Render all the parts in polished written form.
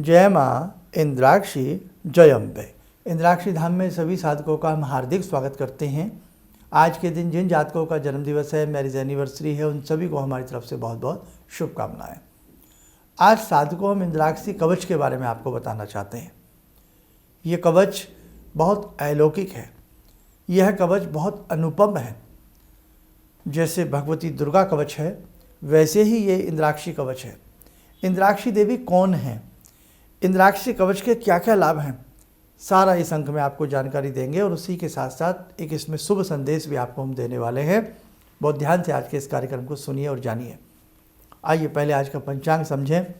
जय माँ इंद्राक्षी जयम्बे। इंद्राक्षी धाम में सभी साधकों का हम हार्दिक स्वागत करते हैं। आज के दिन जिन जातकों का जन्मदिवस है, मैरिज एनिवर्सरी है, उन सभी को हमारी तरफ से बहुत बहुत शुभकामनाएं। आज साधकों हम इंद्राक्षी कवच के बारे में आपको बताना चाहते हैं। ये कवच बहुत अलौकिक है। यह कवच बहुत अनुपम है। जैसे भगवती दुर्गा कवच है, वैसे ही ये इंद्राक्षी कवच है। इंद्राक्षी देवी कौन है, इंद्राक्षी कवच के क्या क्या लाभ हैं, सारा इस अंक में आपको जानकारी देंगे और उसी के साथ साथ एक इसमें शुभ संदेश भी आपको हम देने वाले हैं। बहुत ध्यान से आज के इस कार्यक्रम को सुनिए और जानिए। आइए पहले आज का पंचांग समझें।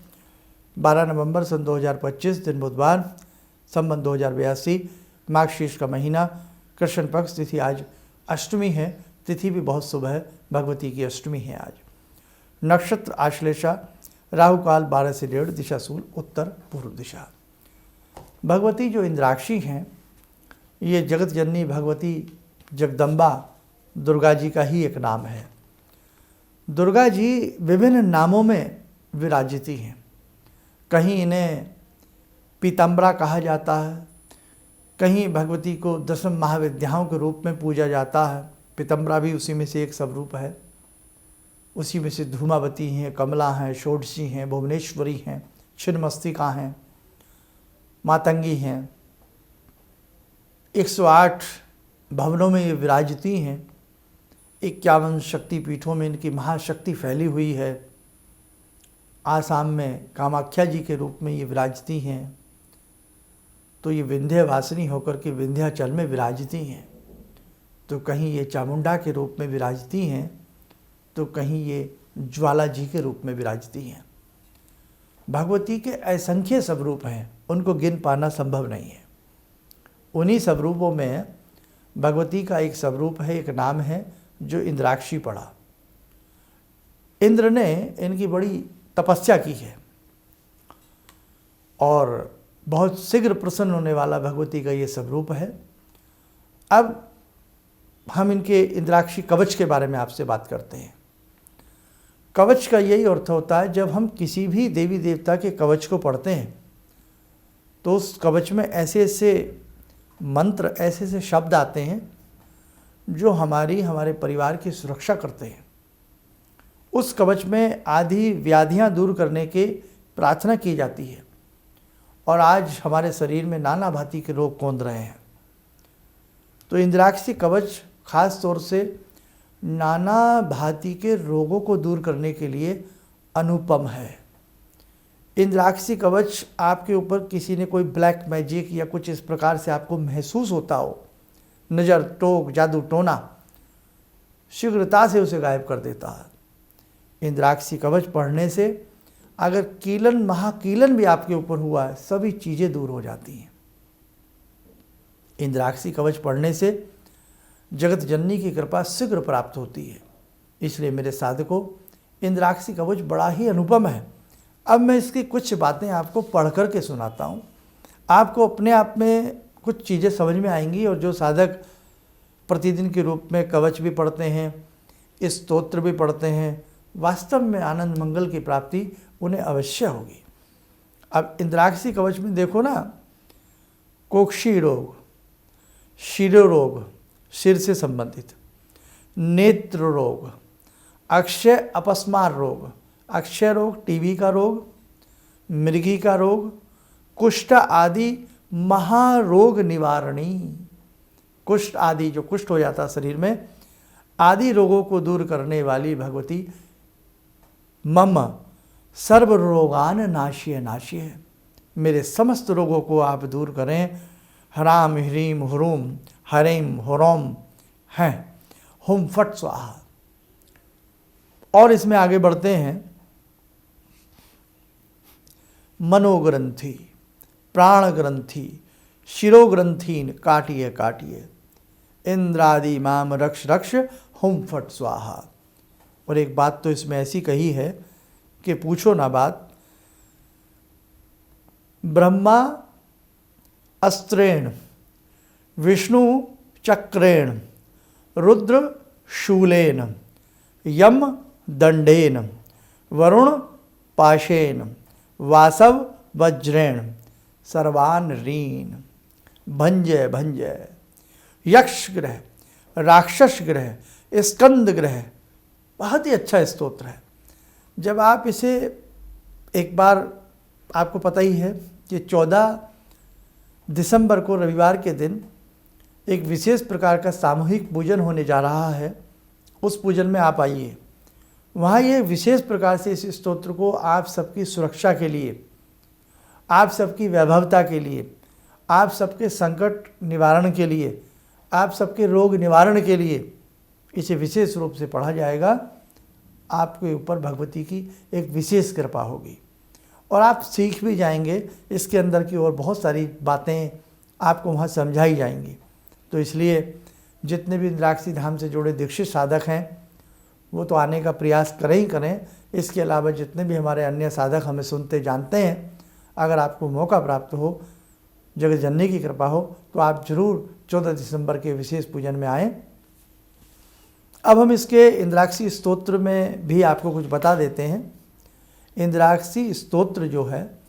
12 नवंबर सन 2025 दिन बुधवार, संवत 2082, माघ शीर्ष का महीना, कृष्ण पक्ष, तिथि आज अष्टमी है। तिथि भी बहुत शुभ है, भगवती की अष्टमी है आज। नक्षत्र आश्लेषा, राहु काल 12 से 1:30, दिशा शूल उत्तर पूर्व दिशा। भगवती जो इंद्राक्षी हैं, ये जगत जननी भगवती जगदम्बा दुर्गा जी का ही एक नाम है। दुर्गा जी विभिन्न नामों में विराजिती हैं। कहीं इन्हें पीताम्बरा कहा जाता है, कहीं भगवती को दशम महाविद्याओं के रूप में पूजा जाता है। पीताम्बरा भी उसी में से एक स्वरूप है। उसी में से धूमावती हैं, कमला हैं, षोडशी हैं, भुवनेश्वरी हैं, छिन्नमस्तिका हैं, मातंगी हैं। 108 भवनों में ये विराजती हैं। 51 शक्तिपीठों में इनकी महाशक्ति फैली हुई है। आसाम में कामाख्या जी के रूप में ये विराजती हैं। तो ये विंध्यवासिनी होकर के विंध्याचल में विराजती हैं। तो कहीं ये चामुंडा के रूप में विराजती हैं, तो कहीं ये ज्वाला जी के रूप में विराजती हैं। भगवती के असंख्य स्वरूप हैं, उनको गिन पाना संभव नहीं है। उन्हीं स्वरूपों में भगवती का एक स्वरूप है, एक नाम है जो इंद्राक्षी पड़ा। इंद्र ने इनकी बड़ी तपस्या की है और बहुत शीघ्र प्रसन्न होने वाला भगवती का ये स्वरूप है। अब हम इनके इंद्राक्षी कवच के बारे में आपसे बात करते हैं। कवच का यही अर्थ होता है, जब हम किसी भी देवी देवता के कवच को पढ़ते हैं तो उस कवच में ऐसे ऐसे मंत्र, ऐसे ऐसे शब्द आते हैं जो हमारे परिवार की सुरक्षा करते हैं। उस कवच में आदि व्याधियां दूर करने की प्रार्थना की जाती है। और आज हमारे शरीर में नाना भांति के रोग कौंध रहे हैं। तो इंद्राक्षी कवच खास तौर से नाना भांति के रोगों को दूर करने के लिए अनुपम है। इंद्राक्षी कवच आपके ऊपर किसी ने कोई ब्लैक मैजिक या कुछ इस प्रकार से आपको महसूस होता हो, नज़र, टोक, जादू टोना, शीघ्रता से उसे गायब कर देता है। इंद्राक्षी कवच पढ़ने से अगर कीलन महाकीलन भी आपके ऊपर हुआ है, सभी चीज़ें दूर हो जाती हैं। इंद्राक्षी कवच पढ़ने से जगत जननी की कृपा शीघ्र प्राप्त होती है। इसलिए मेरे साधकों, इंद्राक्षी कवच बड़ा ही अनुपम है। अब मैं इसकी कुछ बातें आपको पढ़ कर के सुनाता हूँ। आपको अपने आप में कुछ चीज़ें समझ में आएंगी। और जो साधक प्रतिदिन के रूप में कवच भी पढ़ते हैं, स्तोत्र भी पढ़ते हैं, वास्तव में आनंद मंगल की प्राप्ति उन्हें अवश्य होगी। अब इंद्राक्षी कवच में देखो ना, कोक्षी रोग, शिरोरोग, सिर से संबंधित, नेत्र रोग, अक्षय अपस्मार रोग, अक्षय रोग, टीबी का रोग, मृगी का रोग, कुष्ठ आदि महारोग निवारणी। कुष्ठ आदि जो कुष्ठ हो जाता शरीर में, आदि रोगों को दूर करने वाली भगवती मम सर्व रोगान नाशिय नाशिय, मेरे समस्त रोगों को आप दूर करें। ह्राम ह्रीम ह्रूम हरेम होरोम हैं, हुम फट स्वाहा। और इसमें आगे बढ़ते हैं। मनोग्रंथि, प्राण ग्रंथि, शिरोग्रंथीन काटिए काटिए, इंद्रादि माम रक्ष रक्ष, हुम फट स्वाहा। और एक बात तो इसमें ऐसी कही है कि पूछो ना बात। ब्रह्मा अस्त्रेण, विष्णु चक्रेण, रुद्र शूलेन, यम दंडेन, वरुण पाशेन, वासव वज्रेण सर्वान ऋण भंजय भंजय। यक्ष ग्रह, राक्षस ग्रह, स्कंद ग्रह, बहुत ही अच्छा स्तोत्र है। जब आप इसे एक बार, आपको पता ही है कि 14 दिसंबर को रविवार के दिन एक विशेष प्रकार का सामूहिक पूजन होने जा रहा है। उस पूजन में आप आइए। वहाँ ये विशेष प्रकार से इस स्तोत्र को आप सबकी सुरक्षा के लिए, आप सबकी वैभवता के लिए, आप सबके संकट निवारण के लिए, आप सबके रोग निवारण के लिए इसे विशेष रूप से पढ़ा जाएगा। आपके ऊपर भगवती की एक विशेष कृपा होगी और आप सीख भी जाएंगे। इसके अंदर की और बहुत सारी बातें आपको वहाँ समझाई जाएंगी। तो इसलिए जितने भी इंद्राक्षी धाम से जुड़े दीक्षित साधक हैं वो तो आने का प्रयास करें ही करें। इसके अलावा जितने भी हमारे अन्य साधक हमें सुनते जानते हैं, अगर आपको मौका प्राप्त हो, जगत जननी की कृपा हो, तो आप जरूर 14 दिसंबर के विशेष पूजन में आएँ। अब हम इसके इंद्राक्षी स्तोत्र में भी आपको कुछ बता देते हैं। इंद्राक्षी स्तोत्र जो है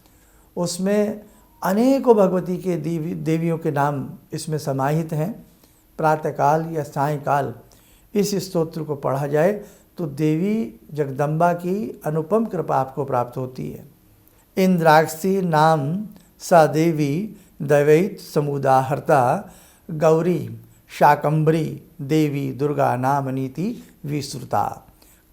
उसमें अनेकों भगवती के देवियों के नाम इसमें समाहित हैं। प्रातःकाल या सायंकाल इस स्तोत्र को पढ़ा जाए तो देवी जगदम्बा की अनुपम कृपा आपको प्राप्त होती है। इंद्राक्षी नाम सा देवी दैवैत समुदाहर्ता गौरी शाकंभरी देवी दुर्गा नाम नीति विश्रुता।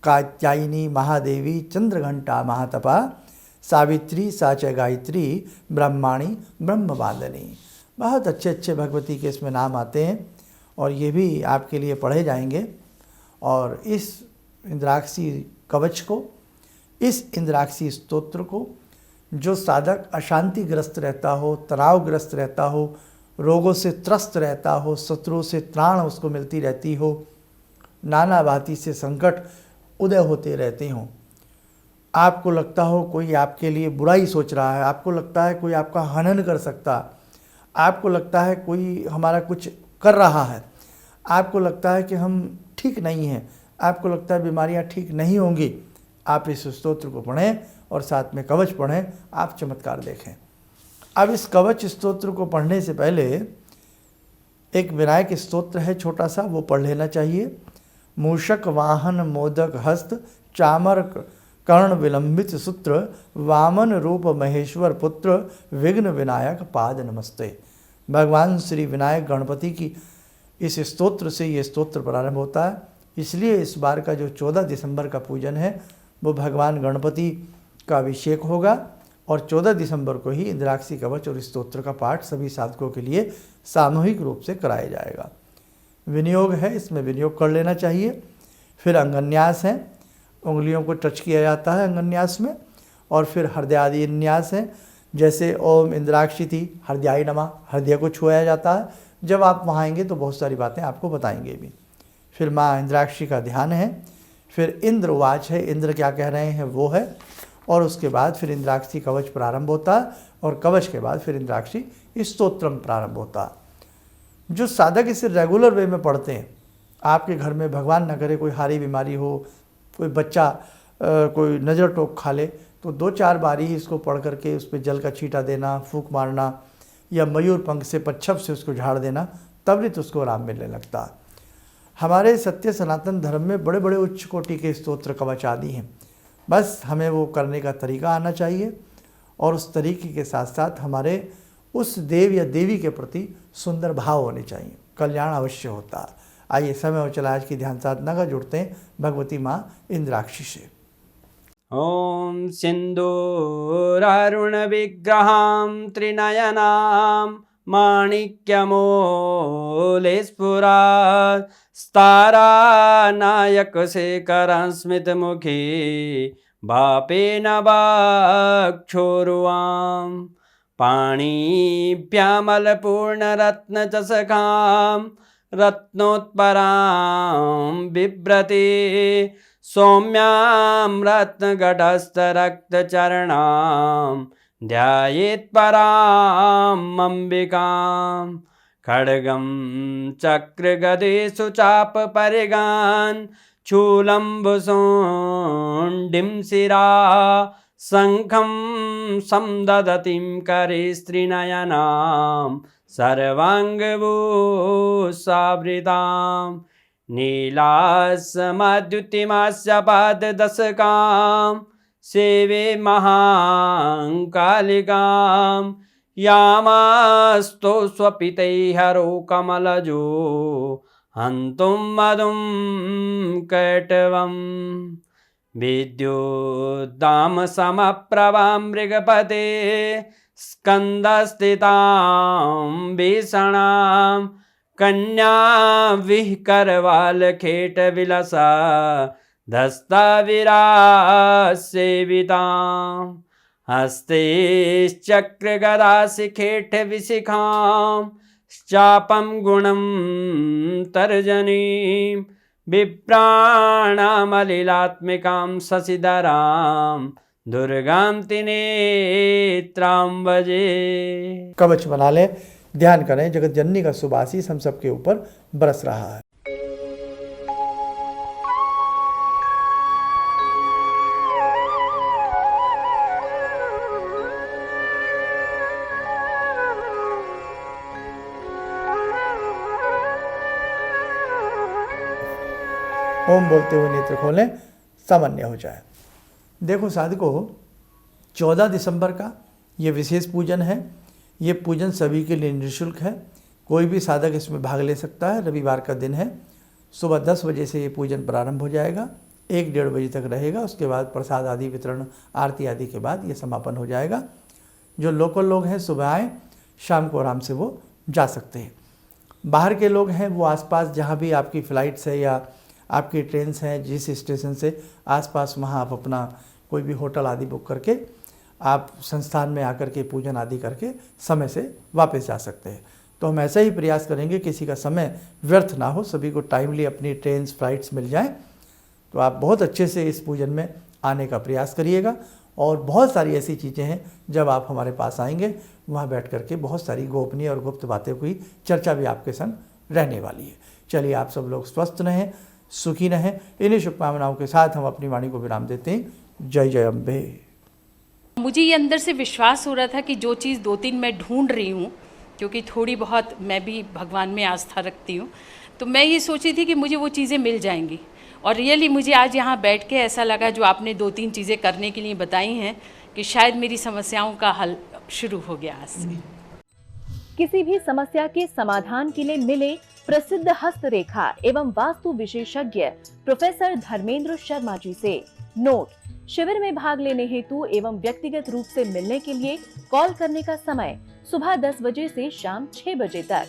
कात्यायनी महादेवी चंद्रघंटा महातपा सावित्री साच गायत्री ब्रह्माणी ब्रह्मवादिनी। बहुत अच्छे अच्छे भगवती के इसमें नाम आते हैं और ये भी आपके लिए पढ़े जाएंगे। और इस इंद्राक्षी कवच को, इस इंद्राक्षी स्तोत्र को जो साधक अशांतिग्रस्त रहता हो, तनावग्रस्त रहता हो, रोगों से त्रस्त रहता हो, शत्रुओं से त्राण उसको मिलती रहती हो, नाना भांति से संकट उदय होते रहते हों, आपको लगता हो कोई आपके लिए बुराई सोच रहा है, आपको लगता है कोई आपका हनन कर सकता, आपको लगता है कोई हमारा कुछ कर रहा है, आपको लगता है कि हम ठीक नहीं हैं, आपको लगता है बीमारियां ठीक नहीं होंगी, आप इस स्तोत्र को पढ़ें और साथ में कवच पढ़ें, आप चमत्कार देखें। अब इस कवच स्तोत्र को पढ़ने से पहले एक विनायक स्तोत्र है छोटा सा, वो पढ़ लेना चाहिए। मूषक वाहन मोदक हस्त चामर कर्ण विलंबित सूत्र वामन रूप महेश्वर पुत्र विघ्न विनायक पाद नमस्ते। भगवान श्री विनायक गणपति की इस स्तोत्र से ये स्तोत्र प्रारंभ होता है। इसलिए इस बार का जो 14 दिसंबर का पूजन है वो भगवान गणपति का अभिषेक होगा और 14 दिसंबर को ही इंद्राक्षी कवच और स्तोत्र का पाठ सभी साधकों के लिए सामूहिक रूप से कराया जाएगा। विनियोग है, इसमें विनियोग कर लेना चाहिए। फिर अंगन्यास है, उंगलियों को टच किया जाता है अंगन्यास में। और फिर हृदयादि न्यास है, जैसे ओम इंद्राक्षी थी हृदयाय नमः, हृदय को छुआ जाता है। जब आप वहाँ आएंगे तो बहुत सारी बातें आपको बताएंगे भी। फिर माँ इंद्राक्षी का ध्यान है। फिर इंद्र वाच है, इंद्र क्या कह रहे हैं वो है। और उसके बाद फिर इंद्राक्षी कवच प्रारंभ होता है और कवच के बाद फिर इंद्राक्षी स्तोत्रम प्रारंभ होता है। जो साधक इसे रेगुलर वे में पढ़ते हैं, आपके घर में भगवान न करे कोई हारी बीमारी हो, कोई बच्चा कोई नज़र टोक खा ले, तो 2-4 बारी ही इसको पढ़ करके उस पर जल का छींटा देना, फूंक मारना या मयूर पंख से पच्छप से उसको झाड़ देना, तब भी तो उसको आराम मिलने लगता है। हमारे सत्य सनातन धर्म में बड़े बड़े उच्च कोटि के स्तोत्र कवच आदि हैं। बस हमें वो करने का तरीका आना चाहिए और उस तरीके के साथ साथ हमारे उस देव या देवी के प्रति सुंदर भाव होने चाहिए, कल्याण अवश्य होता है। आइए समय और चला आज की ध्यान साधना का जुड़ते हैं भगवती माँ इंद्राक्षी से। ओम सिंदूरारुण विग्रहां त्रिनयनां माणिक्यमूले स्फुरात् स्तारानायक शेखरं स्मितमुखी भापेन वक्षोरुवां पाणिभ्यामलपूर्णरत्नचषकां रत्नोत्परां बिभ्रति सौम्यां रत्नगटस्थरक्तचरणां ध्यायेत्परां अम्बिकां खड्गं चक्रगदेषु चापपरिगान् शूलम्बुशुण्डिं शिरा शङ्खं संदधतीं करे स्त्रीनयनां सर्वाङ्गभूषावृतां नीलास्मद्युतिमास्य पाददशकां सेवे महाकालिकां यामास्तो स्वपितैः हरो कमलजो हन्तुं मधुं कैटवम् विद्युद्दाम समप्रभां मृगपते स्कन्दस्थितां भीषणां कन्या विहकरवालखेटविलसा धस्ताविरासेवितां हस्तैश्चक्रगदाशिखेटविशिखां चापं गुणं तर्जनीं विप्राणामलिलात्मिकां शशिधरां दुर्गां त्रिनेत्रां भजे। कवच बना लें, ध्यान करें, जगत जननी का शुभ आशीष हम सबके ऊपर बरस रहा है। ओम बोलते हुए नेत्र खोलें, सामान्य हो जाए। देखो साधकों, 14 दिसंबर का ये विशेष पूजन है। ये पूजन सभी के लिए निःशुल्क है, कोई भी साधक इसमें भाग ले सकता है। रविवार का दिन है, सुबह 10 बजे से ये पूजन प्रारंभ हो जाएगा, 1-1:30 बजे तक रहेगा। उसके बाद प्रसाद आदि वितरण, आरती आदि के बाद ये समापन हो जाएगा। जो लोकल लोग हैं सुबह आएँ, शाम को आराम से वो जा सकते हैं। बाहर के लोग हैं वो आसपास जहाँ भी आपकी फ़्लाइट्स है या आपकी ट्रेन्स हैं, जिस स्टेशन से आसपास, वहाँ आप अपना कोई भी होटल आदि बुक करके आप संस्थान में आकर के पूजन आदि करके समय से वापस जा सकते हैं। तो हम ऐसा ही प्रयास करेंगे, किसी का समय व्यर्थ ना हो, सभी को टाइमली अपनी ट्रेन्स फ्लाइट्स मिल जाएं। तो आप बहुत अच्छे से इस पूजन में आने का प्रयास करिएगा। और बहुत सारी ऐसी चीज़ें हैं, जब आप हमारे पास आएंगे वहाँ बैठ करके बहुत सारी गोपनीय और गुप्त बातें की चर्चा भी आपके संग रहने वाली है। चलिए, आप सब लोग स्वस्थ रहें, सुखी रहें। इन्हीं शुभकामनाओं के साथ हम अपनी वाणी को विराम देते हैं। जय जय अम्बे। मुझे ये अंदर से विश्वास हो रहा था कि जो चीज़ 2-3 मैं ढूंढ रही हूँ, क्योंकि थोड़ी बहुत मैं भी भगवान में आस्था रखती हूँ, तो मैं ये सोची थी कि मुझे वो चीज़ें मिल जाएंगी। और रियली मुझे आज यहाँ बैठ के ऐसा लगा, जो आपने 2-3 चीज़ें करने के लिए बताई हैं, कि शायद मेरी समस्याओं का हल शुरू हो गया आज से। किसी भी समस्या के समाधान के लिए मिले प्रसिद्ध हस्तरेखा एवं वास्तु विशेषज्ञ प्रोफेसर धर्मेंद्र शर्मा जी से। नोट: शिविर में भाग लेने हेतु एवं व्यक्तिगत रूप से मिलने के लिए कॉल करने का समय सुबह 10 बजे से शाम 6 बजे तक।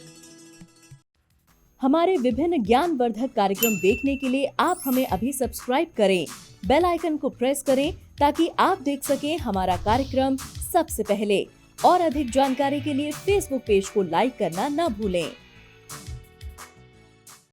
हमारे विभिन्न ज्ञानवर्धक कार्यक्रम देखने के लिए आप हमें अभी सब्सक्राइब करें, बेल आइकन को प्रेस करें ताकि आप देख सकें हमारा कार्यक्रम सबसे पहले। और अधिक जानकारी के लिए फेसबुक पेज को लाइक करना न भूलें।